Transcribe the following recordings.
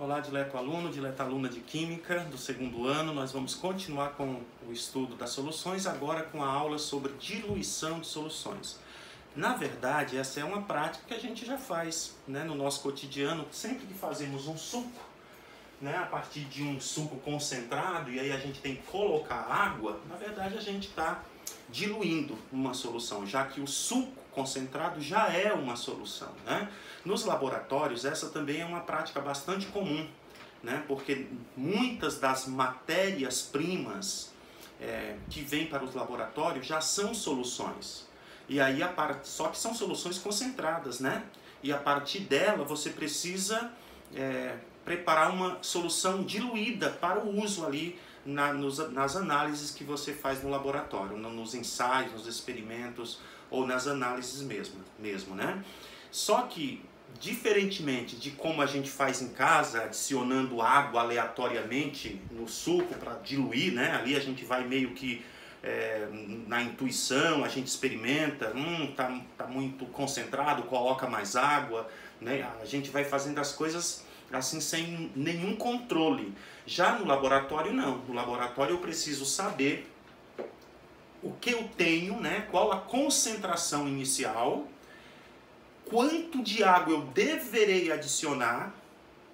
Olá, dileto aluno, dileta aluna de Química do segundo ano. Nós vamos continuar com o estudo das soluções, agora com a aula sobre diluição de soluções. Na verdade, essa é uma prática que a gente já faz, né, no nosso cotidiano. Sempre que fazemos um suco, né, a partir de um suco concentrado, e aí a gente tem que colocar água, na verdade a gente está diluindo uma solução, já que o suco concentrado já é uma solução, né? Nos laboratórios, essa também é uma prática bastante comum, né? Porque muitas das matérias-primas que vêm para os laboratórios já são soluções. E aí, só que são soluções concentradas, né? E a partir dela você precisa preparar uma solução diluída para o uso ali nas análises que você faz no laboratório, nos ensaios, nos experimentos ou nas análises mesmo, né? Só que, diferentemente de como a gente faz em casa, adicionando água aleatoriamente no suco para diluir, né? Ali a gente vai meio que na intuição, a gente experimenta, tá muito concentrado, coloca mais água, né? A gente vai fazendo as coisas assim sem nenhum controle. Já no laboratório não. No laboratório eu preciso saber o que eu tenho, né? Qual a concentração inicial, quanto de água eu deverei adicionar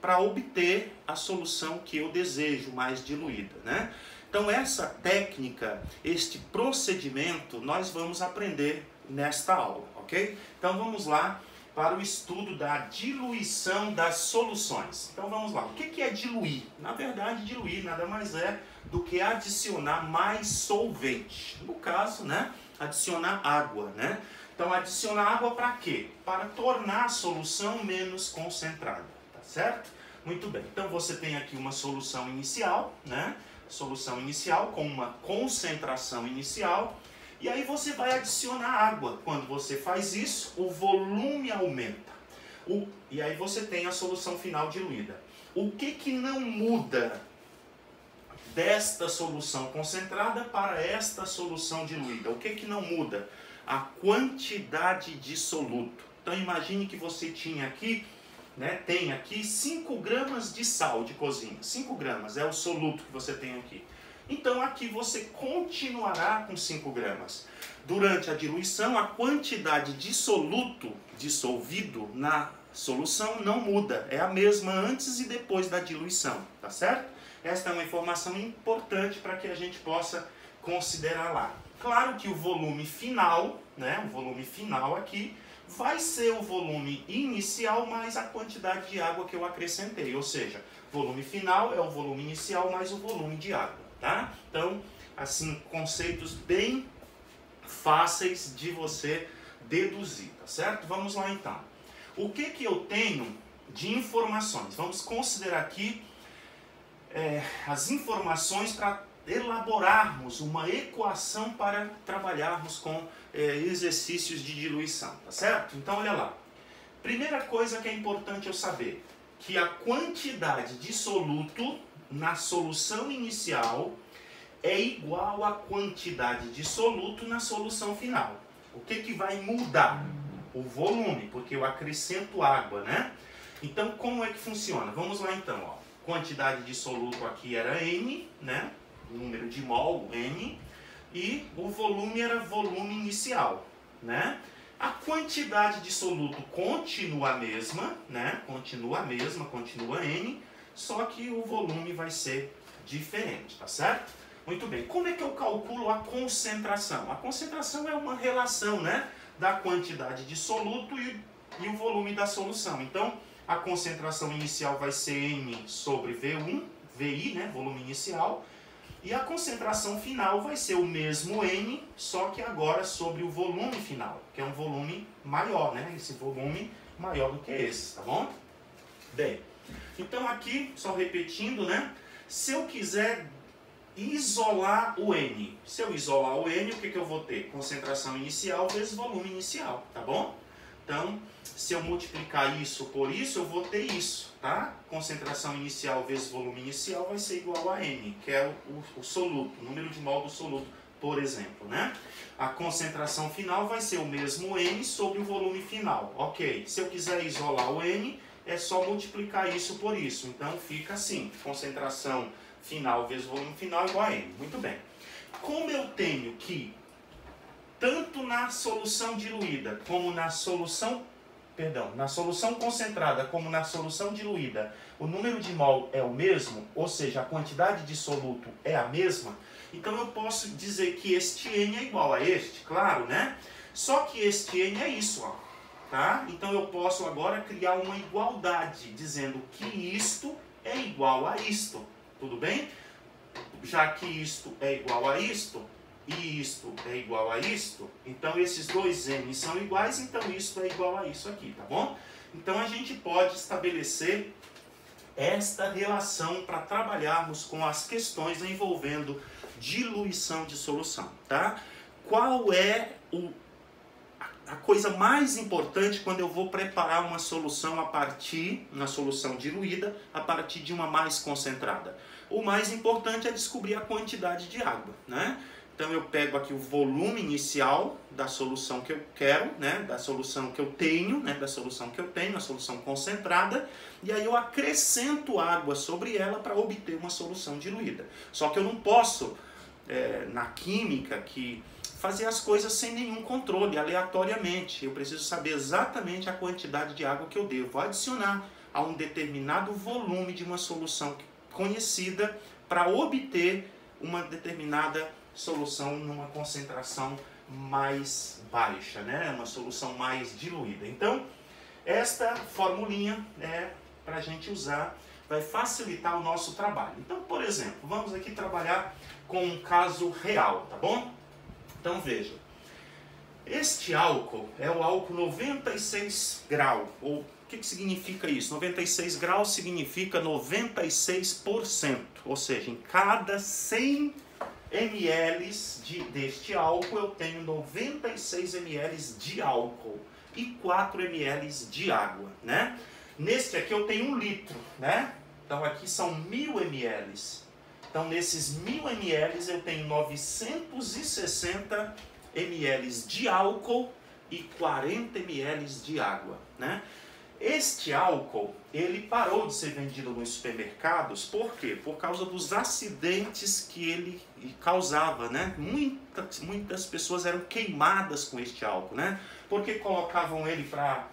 para obter a solução que eu desejo mais diluída, né? Então essa técnica, este procedimento, nós vamos aprender nesta aula, ok? Então vamos lá para o estudo da diluição das soluções. Então vamos lá, o que é diluir? Na verdade, diluir nada mais é do que adicionar mais solvente. No caso, né, adicionar água, né? Então adicionar água para quê? Para tornar a solução menos concentrada, tá certo? Muito bem, então você tem aqui uma solução inicial, né? Solução inicial com uma concentração inicial. E aí você vai adicionar água. Quando você faz isso, o volume aumenta. E aí você tem a solução final diluída. O que não muda desta solução concentrada para esta solução diluída? O que não muda? A quantidade de soluto. Então imagine que você tinha aqui, né, tem aqui 5 gramas de sal de cozinha. 5 gramas é o soluto que você tem aqui. Então aqui você continuará com 5 gramas. Durante a diluição, a quantidade de soluto dissolvido na solução não muda. É a mesma antes e depois da diluição, tá certo? Esta é uma informação importante para que a gente possa considerar lá. Claro que o volume final, né, o volume final aqui, vai ser o volume inicial mais a quantidade de água que eu acrescentei. Ou seja, volume final é o volume inicial mais o volume de água. Tá? Então, assim, conceitos bem fáceis de você deduzir, tá certo? Vamos lá então. O que eu tenho de informações? Vamos considerar aqui as informações para elaborarmos uma equação para trabalharmos com exercícios de diluição, tá certo? Então, olha lá. Primeira coisa que é importante eu saber, que a quantidade de soluto na solução inicial é igual à quantidade de soluto na solução final. O que vai mudar? O volume, porque eu acrescento água, né? Então, como é que funciona? Vamos lá então, ó. Quantidade de soluto aqui era N, né? Número de mol, N, e o volume era volume inicial, né? A quantidade de soluto continua a mesma, né? Continua a mesma, continua N, só que o volume vai ser diferente, tá certo? Muito bem. Como é que eu calculo a concentração? A concentração é uma relação, né, da quantidade de soluto e o volume da solução. Então, a concentração inicial vai ser N sobre V1, VI, né, volume inicial, e a concentração final vai ser o mesmo N, só que agora sobre o volume final, que é um volume maior, né? Esse volume maior do que esse, tá bom? Bem, então aqui, só repetindo, né? Se eu quiser isolar o N, se eu isolar o N, o que eu vou ter? Concentração inicial vezes volume inicial, tá bom? Então, se eu multiplicar isso por isso, eu vou ter isso, tá? Concentração inicial vezes volume inicial vai ser igual a N, que é o soluto, o número de mol do soluto, por exemplo, né? A concentração final vai ser o mesmo N sobre o volume final. Ok, se eu quiser isolar o N, é só multiplicar isso por isso. Então fica assim, concentração final vezes volume final igual a M. Muito bem. Como eu tenho que, tanto na solução diluída como na solução concentrada como na solução diluída, o número de mol é o mesmo, ou seja, a quantidade de soluto é a mesma, então eu posso dizer que este N é igual a este, claro, né? Só que este N é isso, ó, tá? Então eu posso agora criar uma igualdade, dizendo que isto é igual a isto, tudo bem? Já que isto é igual a isto, e isto é igual a isto, então esses dois N são iguais, então isto é igual a isso aqui, tá bom? Então a gente pode estabelecer esta relação para trabalharmos com as questões envolvendo diluição de solução, tá? Qual é a coisa mais importante quando eu vou preparar uma solução uma solução diluída, a partir de uma mais concentrada? O mais importante é descobrir a quantidade de água, né? Então eu pego aqui o volume inicial da solução que eu quero, né, da solução que eu tenho, a solução concentrada, e aí eu acrescento água sobre ela para obter uma solução diluída. Só que eu não posso, na química, fazer as coisas sem nenhum controle, aleatoriamente. Eu preciso saber exatamente a quantidade de água que eu devo adicionar a um determinado volume de uma solução conhecida para obter uma determinada solução numa concentração mais baixa, né? Uma solução mais diluída. Então, esta formulinha para a gente usar, vai facilitar o nosso trabalho. Então, por exemplo, vamos aqui trabalhar com um caso real, tá bom? Então veja, este álcool é o álcool 96 graus, ou o que significa isso? 96 graus significa 96%, ou seja, em cada 100 ml deste álcool eu tenho 96 ml de álcool e 4 ml de água, né? Neste aqui eu tenho 1 litro, né? Então aqui são 1000 ml. Então nesses 1000 ml eu tenho 960 ml de álcool e 40 ml de água, né? Este álcool, ele parou de ser vendido nos supermercados, por quê? Por causa dos acidentes que ele causava, né? Muitas pessoas eram queimadas com este álcool, né? Porque colocavam ele para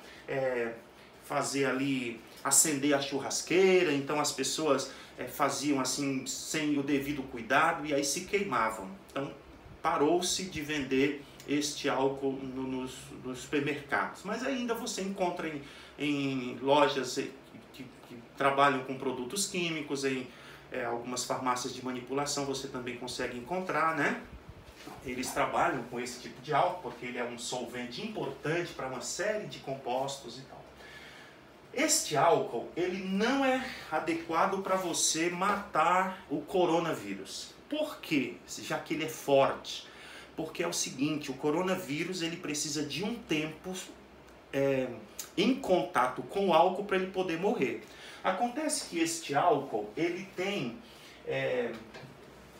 fazer ali, acender a churrasqueira, então as pessoas faziam assim, sem o devido cuidado, e aí se queimavam. Então, parou-se de vender este álcool nos supermercados. Mas ainda você encontra em lojas que trabalham com produtos químicos, em algumas farmácias de manipulação você também consegue encontrar, né? Eles trabalham com esse tipo de álcool porque ele é um solvente importante para uma série de compostos e tal. Este álcool, ele não é adequado para você matar o coronavírus. Por quê? Já que ele é forte. Porque é o seguinte, o coronavírus ele precisa de um tempo em contato com o álcool para ele poder morrer. Acontece que este álcool, ele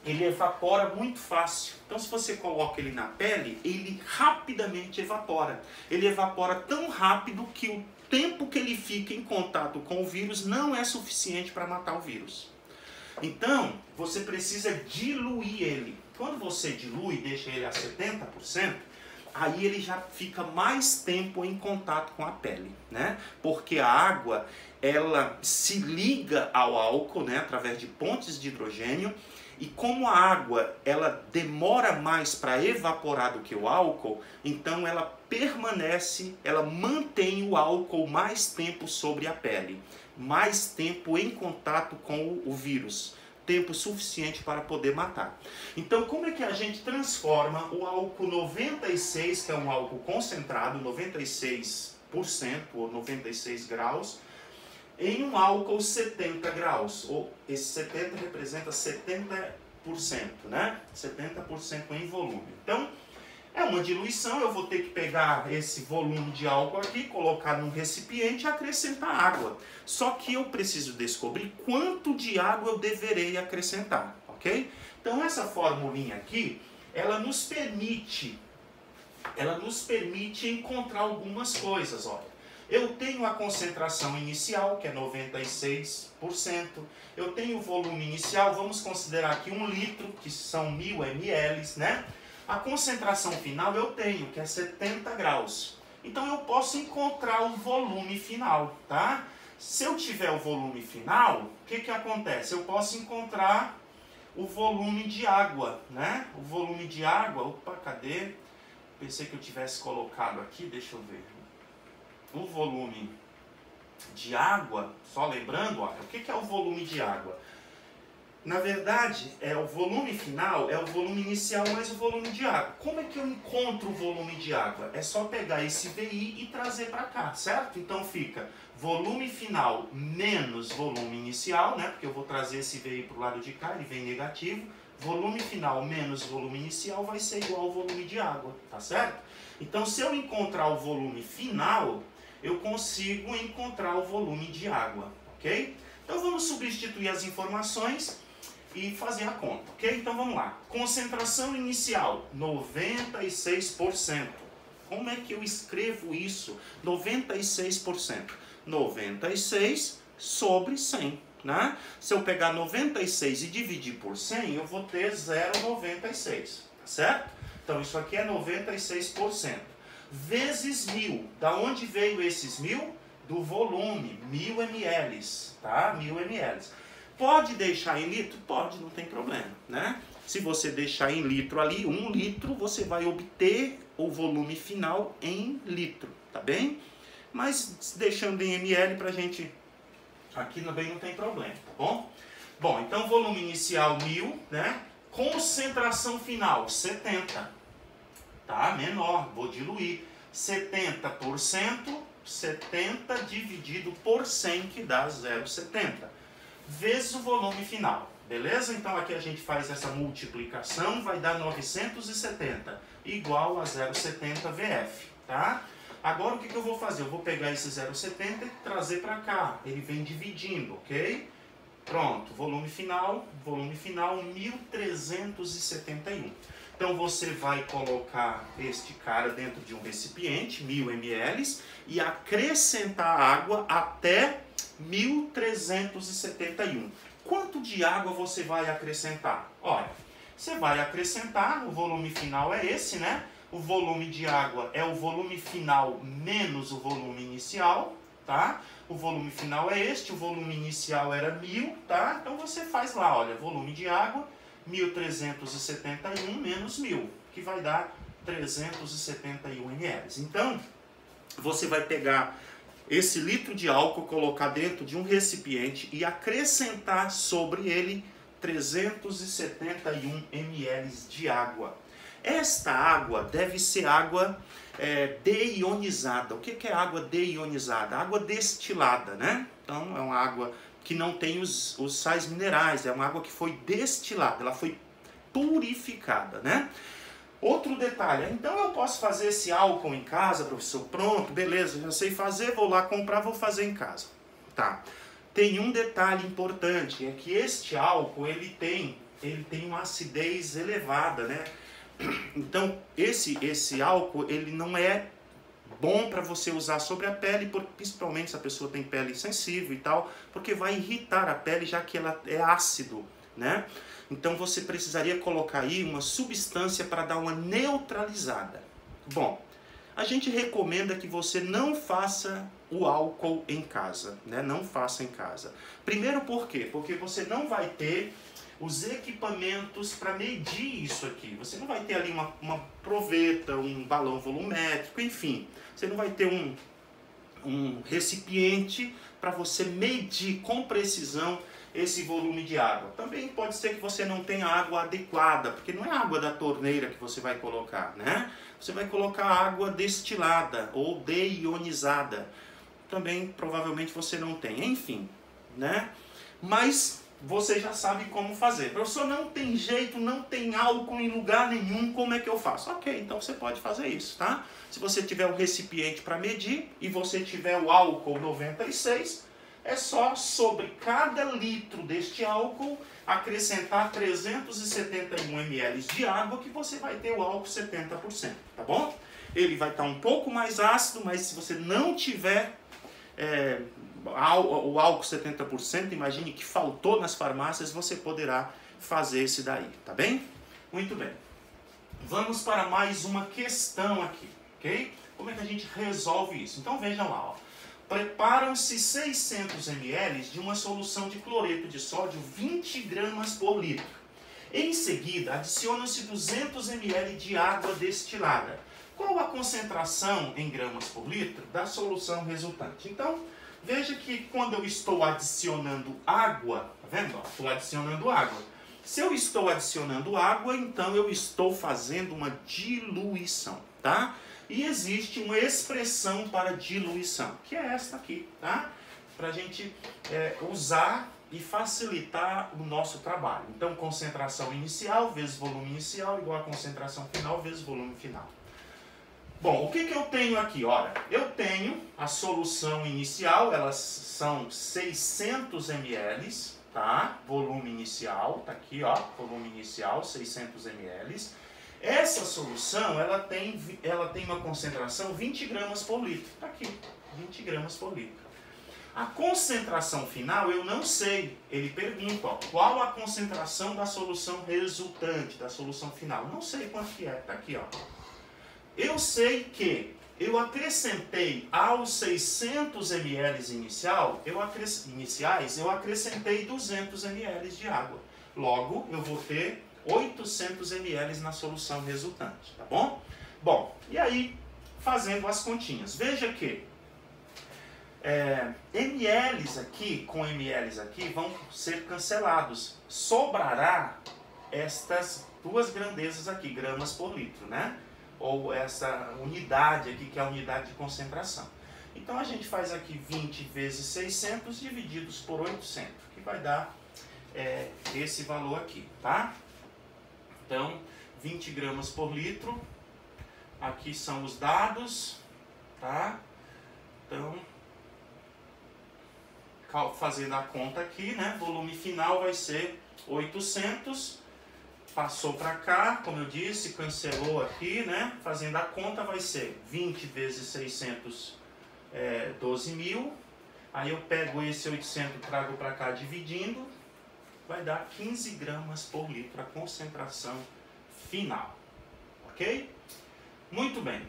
evapora muito fácil. Então se você coloca ele na pele, ele rapidamente evapora. Ele evapora tão rápido que o tempo que ele fica em contato com o vírus não é suficiente para matar o vírus. Então, você precisa diluir ele. Quando você dilui e deixa ele a 70%, aí ele já fica mais tempo em contato com a pele, né? Porque a água, ela se liga ao álcool, né, através de pontes de hidrogênio, e como a água, ela demora mais para evaporar do que o álcool, então ela permanece, ela mantém o álcool mais tempo sobre a pele, mais tempo em contato com o vírus. Tempo suficiente para poder matar. Então, como é que a gente transforma o álcool 96, que é um álcool concentrado, 96% ou 96 graus, em um álcool 70 graus? Ou esse 70 representa 70%, né? 70% em volume. Então, é uma diluição, eu vou ter que pegar esse volume de álcool aqui, colocar num recipiente e acrescentar água. Só que eu preciso descobrir quanto de água eu deverei acrescentar, ok? Então essa formulinha aqui, ela nos permite encontrar algumas coisas, olha. Eu tenho a concentração inicial, que é 96%. Eu tenho o volume inicial, vamos considerar aqui 1 litro, que são 1000 ml, né? A concentração final eu tenho, que é 70 graus. Então eu posso encontrar o volume final, tá? Se eu tiver o volume final, o que acontece? Eu posso encontrar o volume de água, né? O volume de água, opa, cadê? Pensei que eu tivesse colocado aqui, deixa eu ver. O volume de água, só lembrando, ó, o que é o volume de água? Na verdade, o volume final é o volume inicial mais o volume de água. Como é que eu encontro o volume de água? É só pegar esse VI e trazer para cá, certo? Então fica volume final menos volume inicial, né? Porque eu vou trazer esse VI para o lado de cá, ele vem negativo. Volume final menos volume inicial vai ser igual ao volume de água, tá certo? Então se eu encontrar o volume final, eu consigo encontrar o volume de água, ok? Então vamos substituir as informações e fazer a conta, ok? Então vamos lá. Concentração inicial, 96%. Como é que eu escrevo isso? 96%. 96 sobre 100, né? Se eu pegar 96 e dividir por 100, eu vou ter 0,96, tá certo? Então isso aqui é 96%. Vezes 1000. Da onde veio esses 1000? Do volume, 1000 ml, tá? 1000 ml. Pode deixar em litro? Pode, não tem problema, né? Se você deixar em litro ali, 1 litro, você vai obter o volume final em litro, tá bem? Mas deixando em ml pra gente, aqui também não tem problema, tá bom? Bom, então volume inicial 1000, né? Concentração final 70, tá? Menor, vou diluir. 70%, 70 dividido por 100, que dá 0,70. Vezes o volume final, beleza? Então aqui a gente faz essa multiplicação, vai dar 970, igual a 0,70 VF, tá? Agora o que eu vou fazer? Eu vou pegar esse 0,70 e trazer para cá, ele vem dividindo, ok? Pronto, volume final 1371. Então você vai colocar este cara dentro de um recipiente, 1000 ml, e acrescentar água até 1371. Quanto de água você vai acrescentar? Olha, você vai acrescentar, o volume final é esse, né? O volume de água é o volume final menos o volume inicial, tá? O volume final é este, o volume inicial era 1000, tá? Então você faz lá, olha, volume de água, 1371 menos 1000, que vai dar 371 ml. Então, você vai pegar esse litro de álcool, colocar dentro de um recipiente e acrescentar sobre ele 371 ml de água. Esta água deve ser água deionizada. O que é água deionizada? Água destilada, né? Então é uma água que não tem os sais minerais, é uma água que foi destilada, ela foi purificada, né? Outro detalhe, então eu posso fazer esse álcool em casa, professor? Pronto, beleza, já sei fazer, vou lá comprar, vou fazer em casa. Tá. Tem um detalhe importante, é que este álcool, ele tem uma acidez elevada, né? Então, esse álcool, ele não é bom para você usar sobre a pele, principalmente se a pessoa tem pele sensível e tal, porque vai irritar a pele, já que ela é ácido, né? Então você precisaria colocar aí uma substância para dar uma neutralizada. Bom, a gente recomenda que você não faça o álcool em casa, né? Não faça em casa. Primeiro por quê? Porque você não vai ter os equipamentos para medir isso aqui. Você não vai ter ali uma proveta, um balão volumétrico, enfim. Você não vai ter um recipiente para você medir com precisão esse volume de água. Também pode ser que você não tenha água adequada, porque não é água da torneira que você vai colocar, né? Você vai colocar água destilada ou deionizada. Também provavelmente você não tem, enfim, né? Mas você já sabe como fazer. Professor, não tem jeito, não tem álcool em lugar nenhum, como é que eu faço? Ok, então você pode fazer isso, tá? Se você tiver um recipiente para medir e você tiver o álcool 96, é só sobre cada litro deste álcool acrescentar 371 ml de água que você vai ter o álcool 70%, tá bom? ele vai estar um pouco mais ácido, mas se você não tiver o álcool 70%, imagine que faltou nas farmácias, você poderá fazer esse daí, tá bem? Muito bem. Vamos para mais uma questão aqui, ok? Como é que a gente resolve isso? Então vejam lá, ó. Preparam-se 600 ml de uma solução de cloreto de sódio 20 gramas por litro. Em seguida, adicionam-se 200 ml de água destilada. Qual a concentração em gramas por litro da solução resultante? Então, veja que quando eu estou adicionando água, tá vendo? Estou adicionando água. Se eu estou adicionando água, então eu estou fazendo uma diluição, tá? E existe uma expressão para diluição, que é esta aqui, tá? Para a gente usar e facilitar o nosso trabalho. Então, concentração inicial vezes volume inicial igual a concentração final vezes volume final. Bom, o que eu tenho aqui? Olha, eu tenho a solução inicial, elas são 600 ml, tá? Volume inicial, tá aqui, ó, volume inicial, 600 ml. Essa solução, ela tem uma concentração 20 gramas por litro, tá aqui, 20 gramas por litro. A concentração final eu não sei, ele pergunta, ó, qual a concentração da solução resultante, da solução final? Não sei quanto que é, tá aqui, ó. Eu sei que eu acrescentei aos 600 ml iniciais, eu acrescentei 200 ml de água. Logo, eu vou ter 800 ml na solução resultante, tá bom? Bom, e aí, fazendo as continhas. Veja que ml aqui com ml aqui vão ser cancelados. Sobrará estas duas grandezas aqui, gramas por litro, né? Ou essa unidade aqui, que é a unidade de concentração. Então, a gente faz aqui 20 vezes 600 divididos por 800, que vai dar esse valor aqui, tá? Então, 20 gramas por litro. Aqui são os dados, tá? Então, fazendo a conta aqui, né? Volume final vai ser 800. Passou para cá, como eu disse, cancelou aqui, né? Fazendo a conta vai ser 20 vezes 600, 12.000. Aí eu pego esse 800, trago para cá dividindo, vai dar 15 gramas por litro a concentração final. Ok? Muito bem.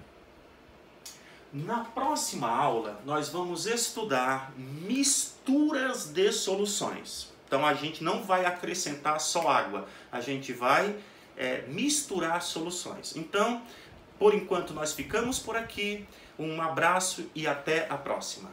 Na próxima aula, nós vamos estudar misturas de soluções. Então, a gente não vai acrescentar só água, a gente vai misturar soluções. Então, por enquanto, nós ficamos por aqui. Um abraço e até a próxima.